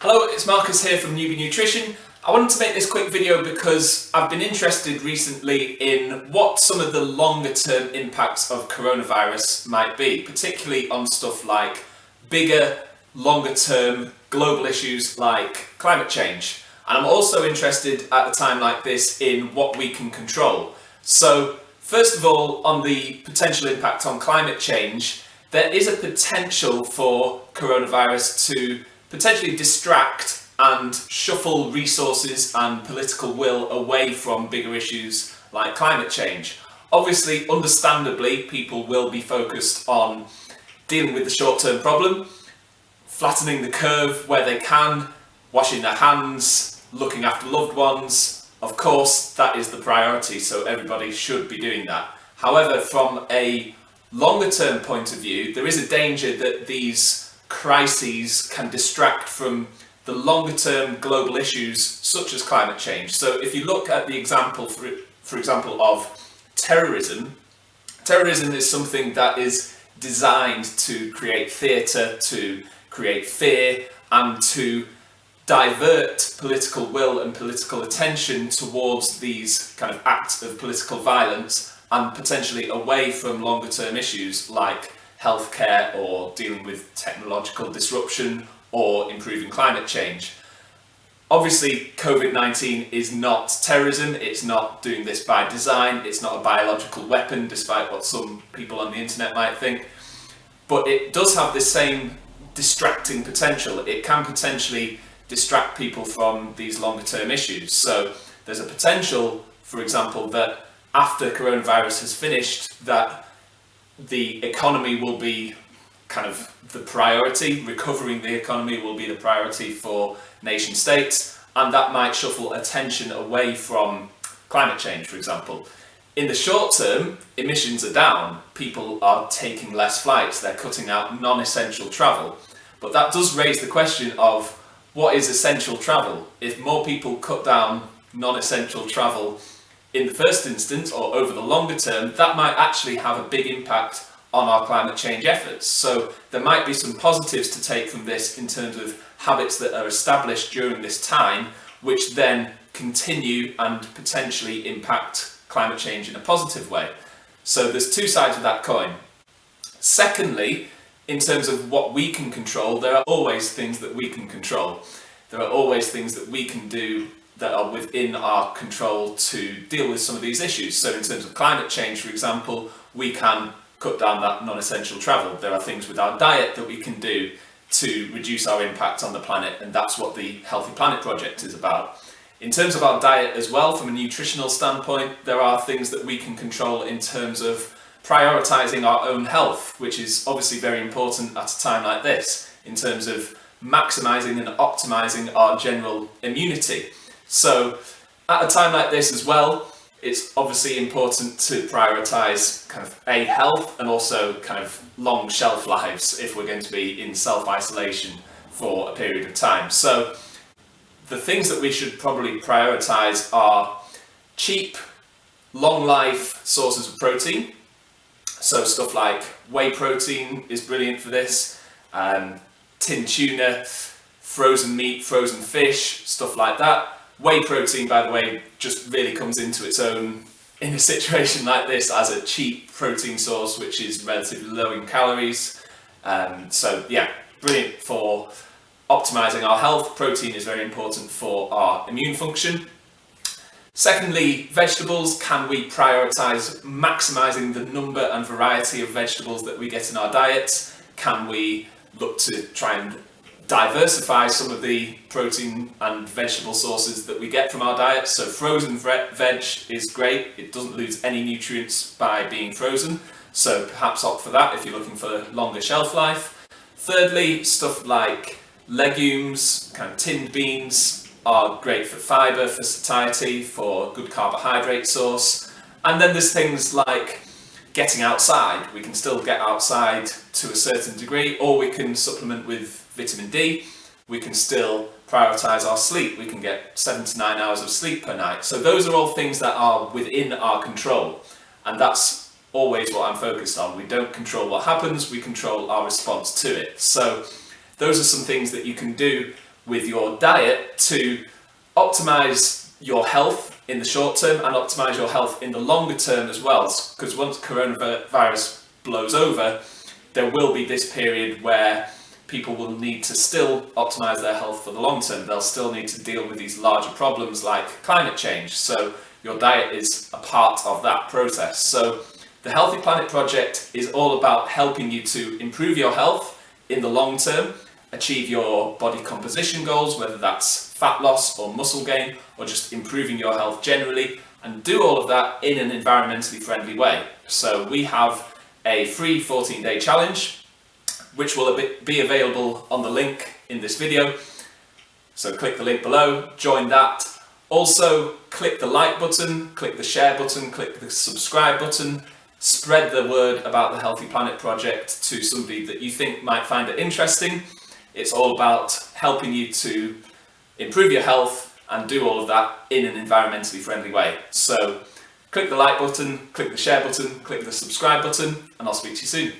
Hello, it's Marcus here from Newbie Nutrition. I wanted to make this quick video because I've been interested recently in what some of the longer term impacts of coronavirus might be, particularly on stuff like bigger, longer term global issues like climate change. And I'm also interested at a time like this in what we can control. So first of all, on the potential impact on climate change, there is a potential for coronavirus to potentially distract and shuffle resources and political will away from bigger issues like climate change. Obviously, understandably, people will be focused on dealing with the short-term problem, flattening the curve where they can, washing their hands, looking after loved ones. Of course, that is the priority, so everybody should be doing that. However, from a longer-term point of view, there is a danger that these crises can distract from the longer-term global issues such as climate change. So if you look at the example, for example, of terrorism is something that is designed to create theatre, to create fear, and to divert political will and political attention towards these kind of acts of political violence and potentially away from longer term issues like healthcare or dealing with technological disruption or improving climate change. Obviously, COVID-19 is not terrorism, it's not doing this by design, it's not a biological weapon, despite what some people on the internet might think, but it does have the same distracting potential. It can potentially distract people from these longer term issues. So there's a potential, for example, that after coronavirus has finished, that the economy will be kind of the priority, recovering the economy will be the priority for nation states, and that might shuffle attention away from climate change, for example. In the short term, emissions are down, people are taking less flights, they're cutting out non-essential travel, but that does raise the question of what is essential travel? If more people cut down non-essential travel in the first instance or over the longer term, that might actually have a big impact on our climate change efforts. So there might be some positives to take from this in terms of habits that are established during this time, which then continue and potentially impact climate change in a positive way. So there's two sides of that coin. Secondly, in terms of what we can control, there are always things that we can control. There are always things that we can do that are within our control to deal with some of these issues. So in terms of climate change, for example, we can cut down that non-essential travel. There are things with our diet that we can do to reduce our impact on the planet, and that's what the Healthy Planet Project is about. In terms of our diet as well, from a nutritional standpoint, there are things that we can control in terms of prioritising our own health, which is obviously very important at a time like this, in terms of maximising and optimising our general immunity. So at a time like this as well, it's obviously important to prioritise kind of health and also kind of long shelf lives if we're going to be in self-isolation for a period of time. So the things that we should probably prioritise are cheap, long life sources of protein. So stuff like whey protein is brilliant for this, tin tuna, frozen meat, frozen fish, stuff like that. Whey protein, by the way, just really comes into its own in a situation like this as a cheap protein source which is relatively low in calories. So yeah, brilliant for optimising our health. Protein is very important for our immune function. Secondly, vegetables. Can we prioritise maximising the number and variety of vegetables that we get in our diets? Can we look to try and diversify some of the protein and vegetable sources that we get from our diet? So frozen veg is great, it doesn't lose any nutrients by being frozen, so perhaps opt for that if you're looking for longer shelf life. Thirdly, stuff like legumes, kind of tinned beans are great for fibre, for satiety, for good carbohydrate source. And then there's things like getting outside. We can still get outside to a certain degree, or we can supplement with vitamin D. We can still prioritise our sleep. We can get 7 to 9 hours of sleep per night. So those are all things that are within our control, and that's always what I'm focused on. We don't control what happens, we control our response to it. So those are some things that you can do with your diet to optimize your health in the short term and optimize your health in the longer term as well. Because once coronavirus blows over, there will be this period where people will need to still optimize their health for the long term. They'll still need to deal with these larger problems like climate change. So your diet is a part of that process. So the Healthy Planet Project is all about helping you to improve your health in the long term, achieve your body composition goals, whether that's fat loss or muscle gain, or just improving your health generally, and do all of that in an environmentally friendly way. So we have a free 14-day challenge, which will be available on the link in this video. So click the link below, join that. Also, click the like button, click the share button, click the subscribe button. Spread the word about the Healthy Planet Project to somebody that you think might find it interesting. It's all about helping you to improve your health and do all of that in an environmentally friendly way. So click the like button, click the share button, click the subscribe button, and I'll speak to you soon.